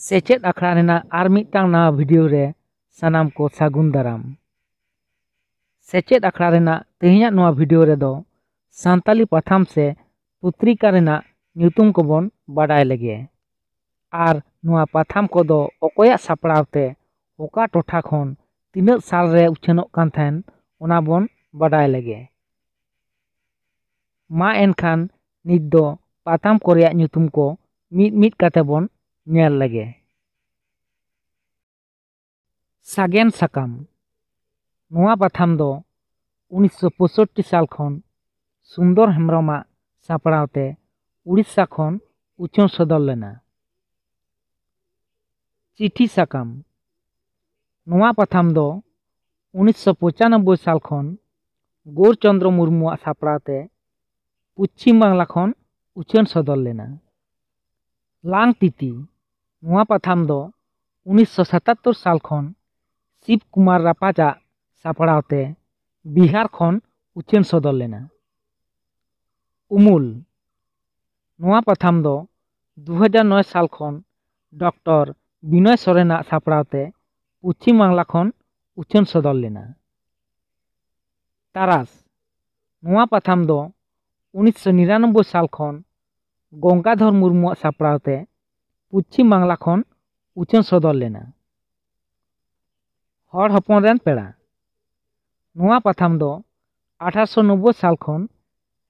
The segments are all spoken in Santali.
सेचेद आखड़ा रेना आर मिदटांग नवा भिडियो रे सानाम को सागुन दाराम। सेचेद आखड़ा रेना तेहेᱧाᱜ नवा भिडियो रे दो सान्ताली पाथाम से पुत्रिका रेना ᱧᱩᱛᱩᱢ को बोन बाडाय लगे आर नवा पाथाम को दो ओकोया सापड़ावते ओका टोठा खन तिनाक साल रे उछानोग कान थाहेन ओना बोन बाडाय लगे। मा एनखान नित दो पाथाम को रेयाग ᱧᱩᱛᱩᱢ को मिद मिद काते बोन नेल लगे। सागेन साकाम नवा पाथाम दो 1965 साल खन सुंदर हेम्ब्रमा सापड़ावते उड़ीसा खन उछान सदर लेना। चिठी साकाम नवा पाथाम दो 1995 साल खन गौरचंद्र मुर्मुआ सापड़ाते पश्चिम बांगला खन उछान सदर लेना। लांग तिती नवा पाथाम दो 1977 साल खन शिव कुमार रापाचा सापड़ावते बिहार खन उछान सदर लेना। उमुल नवा पाथाम दो 2009 साल खन डॉक्टर विनय सोरेना सापड़ावते पश्चिम बांगला खन उछान सदर लेना। तारास नवा पाथाम दो 1999 साल खन गंगाधर मुर्मुआ सापड़ावते पश्चिम बांगला खन उछान सदर लेना। हर हपन रेन पेड़ा नवा पाथाम दो 1890 साल खन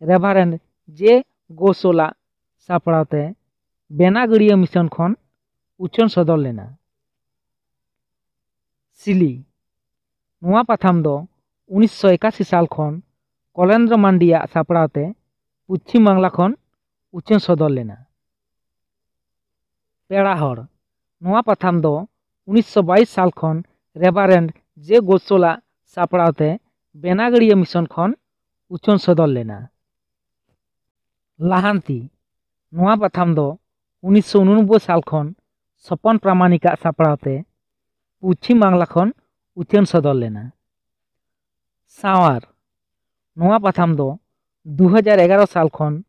रेभारेंड जे गोसोला सापड़ावते बेनागड़िया मिशन खन उछान सदर लेना। सिली नवा पाथाम दो 1981 साल खन कलेन्द्र मांडिया सापड़ावते पश्चिम बांगला खन उछान सदर लेना। पेड़ाहर नवा पाथाम दो 1922 साल खन रेभारेंड जे गोसोला सापड़ावते बेनागड़िया मिशन खन उछान सदर लेना। लाहांती नवा पाथाम दो 1989 साल खन सपन प्रामाणिका सापड़ावते पश्चिम बांगला खन उछान सदर लेना। सावार नवा पाथाम दो 2011 साल खन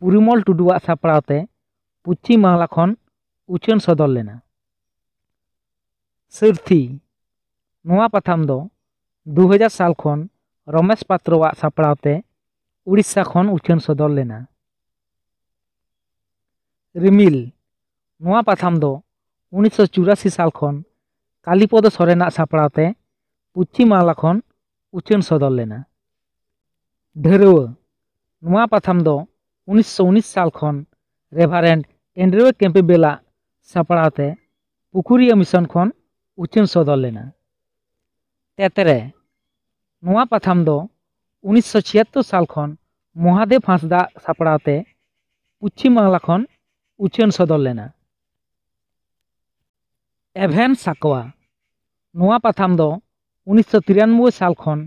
पुरिमल टुडुआ सापड़ावते पश्चिम बांगला खन उछान सदर लेना। सारथी नवा पाथाम दो 2000 साल खन रमेश पात्रोआ सापड़ावते उड़ीसा खन उछान सदर लेना। रिमिल नवा पाथाम दो 1984 साल खन कालीपद सोरेना सापड़ावते पश्चिम बांगला खन उछान सदर लेना। ढेरवा नवा पाथाम दो 1919 साल खन रेभारेंड एंड्रियो कैम्पेबेला सापड़ावते पुकुरिया मिशन खन उछान सदर लेना। तेतरे नवा पाथाम दो 1976 साल खन महादेव हांसदा सापड़ावते पश्चिम बांगला खन उछान सदर लेना। एभेन साकवा नवा पाथाम दो 1993 साल खन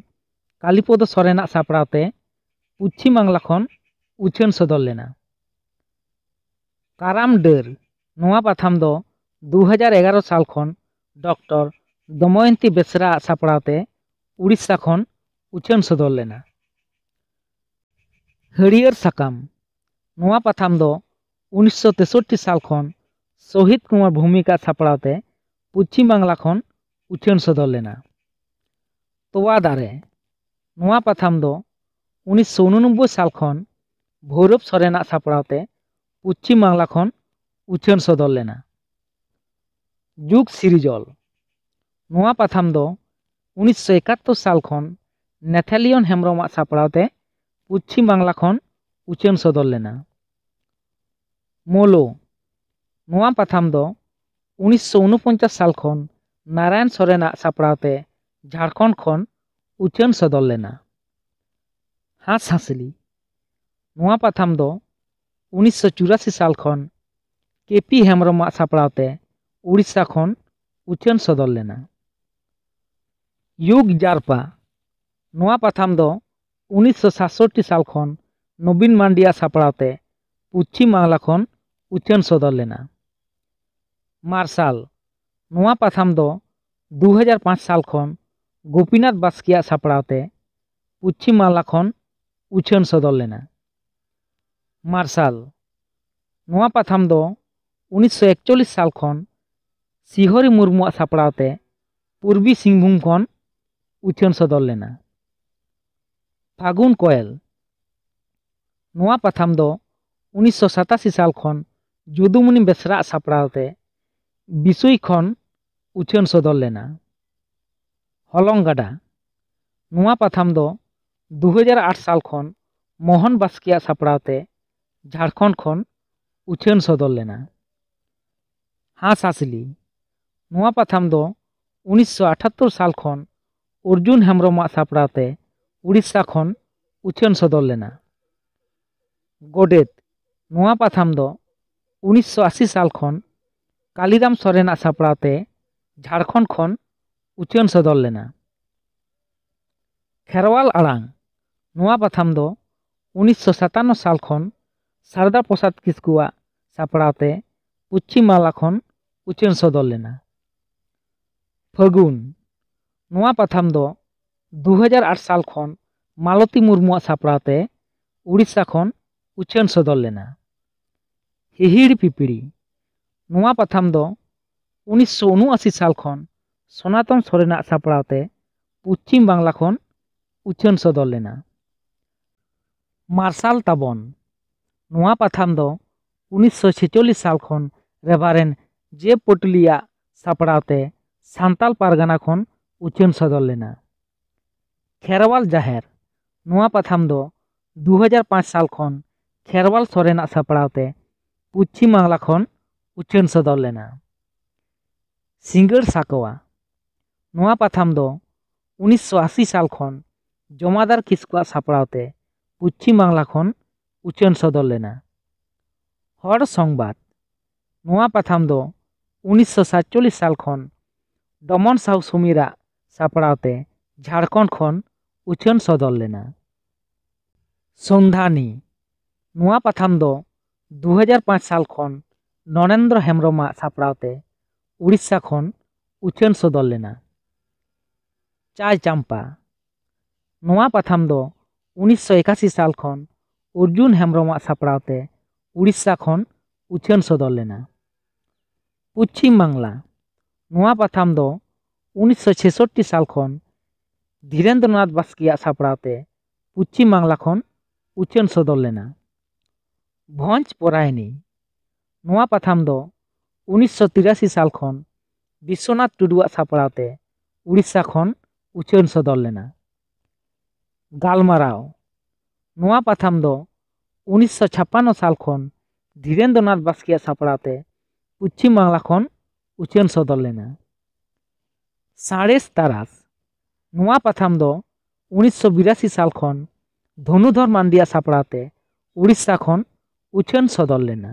कालीपद सोरेना सापड़ावते पश्चिम बांगला खन उछान सदर लेना। काराम डर नवा पाथाम दो 2011 साल खन डॉक्टर दमयंती बेसरा सापड़ावते उड़ीसा खन उछान सदर लेना। हरियर साकाम नवा पाथाम दो 1963 साल खन शहीद कुमार भूमिका सापड़ावते पश्चिम बांगला खन उछान सदर लेना। तोवा दारे नवा पाथाम दो 1989 साल खन भैरव सोरेना सापड़ावते पश्चिम बांगला खन उछान सदर लेना। जुग सिरिजल नवा पाथाम दो 1971 साल खन नेथालियन हेम्ब्रमा सापड़ावते पश्चिम बांगला खन उछान सदर लेना। मोलो नवा पाथाम दो 1949 साल खन नारायण सोरेना सापड़ावते झारखंड खन उछान सदर लेना। हांस हांसली नवा पाथाम दो 1984 साल खन केपी हेम्ब्रमा सापड़ावते उड़ीसा खन उछान सदर लेना। युग जारपा नवा पाथाम दो 1967 साल खन नवीन मांडिया सापड़ावते पश्चिम बांगला खन उछान सदर लेना। मार्शाल नवा पाथाम दो 2005 साल खन गोपीनाथ बास्किया सापड़ावते पश्चिम बांगला खन उछान सदर लेना। मार्शाल नवा पाथाम दो 1941 साल खन सिहरी मुर्मुआग सापड़ावते पूर्वी सिंहभूम खन उछाᱹन सदर लेना। फागुन कोयल नोआ पाथाम दो 1987 साल खन जुदुमणि बेसरा सापड़ावते बिसुई खन उछाᱹन सदर लेना। हलंग गाडा नोआ पाथाम दो 2008 साल खन मोहन बास्किया सापड़ावते झारखंड खन उछाᱹन सदर लेना। हांस हांसली नोआ पाथाम दो 1978 साल खन अर्जुन हेम्ब्रम सापड़ावते उड़ीसा खन उछाᱹन सदर लेना। गोडेत नोआ पाथाम दो 1980 साल खन कालीराम सोरेन सापड़ावते झारखंड खन उछाᱹन सदर लेना। खेरवाल आड़ांग नोआ पाथाम दो 1957 साल खन शारदा प्रसाद किस्कुआ सापड़ावते पश्चिम बांग्ला खन उछाᱹन सदर लेना। फागुन नोआ पाथाम दो 2008 साल खन मालती मुर्मुआ सापड़ावते उड़ीसा खन उछाᱹन सदर लेना। हिहिड़ पिपिड़ी नोआ पाथाम दो 1979 साल खन सनातन सोरेन सापड़ावते पश्चिम बांग्ला खन उछाᱹन सदर लेना। मार्शल ताबन नोआ पाथाम दो 1946 साल खन रेभारेन जे पटलिया सापड़ावते सांताल पारगाना खन उछाᱹन सदर लेना। खेरवाल जाहेर नोआ पाथाम दो 2005 साल खन खेरवाल सोरेन सापड़ावते पश्चिम बांग्ला खन उछाᱹन सदर लेना। सिंगड़ साकवा नोआ पाथाम दो 1980 साल खन जमादार किस्कुआ सापड़ावते पश्चिम बांग्ला खन उछाᱹन सदर लेना। हर संबाद नोआ पाथाम दो 1947 साल खन दमन साहू सुमीरा सापड़ावते झारखंड खन उछाᱹन सदर लेना। सन्धानी नोआ पाथाम दो 2005 साल खन नरेंद्र हेम्ब्रम सापड़ावते उड़ीसा खन उछाᱹन सदर लेना। चाय चांपा नोआ पाथाम दो 1981 साल खन अर्जुन हेम्ब्रम सापड़ावते उड़ीसा खन उछाᱹन सदर लेना। पश्चिम बांग्ला नोआ पाथाम दो 1966 साल खन धीरेन्द्रनाथ बास्किया सापड़ावते पश्चिम बांग्ला खन उछाᱹन सदर लेना। भंज परायनी नोआ पाथाम दो 1983 साल खन विश्वनाथ टुडुआ सापड़ावते उड़ीसा खन उछाᱹन सदर लेना। गालमाराव नोआ पाथाम दो 1956 साल खन धीरेन्द्रनाथ बास्किया सापड़ावते पश्चिम बांग्ला खन उछाᱹन सदर लेना। साड़ेस तारास नोआ पाथाम दो 1982 साल खन धनुधर मांडिया सापड़ावते उड़ीसा खन उछाᱹन सदर लेना।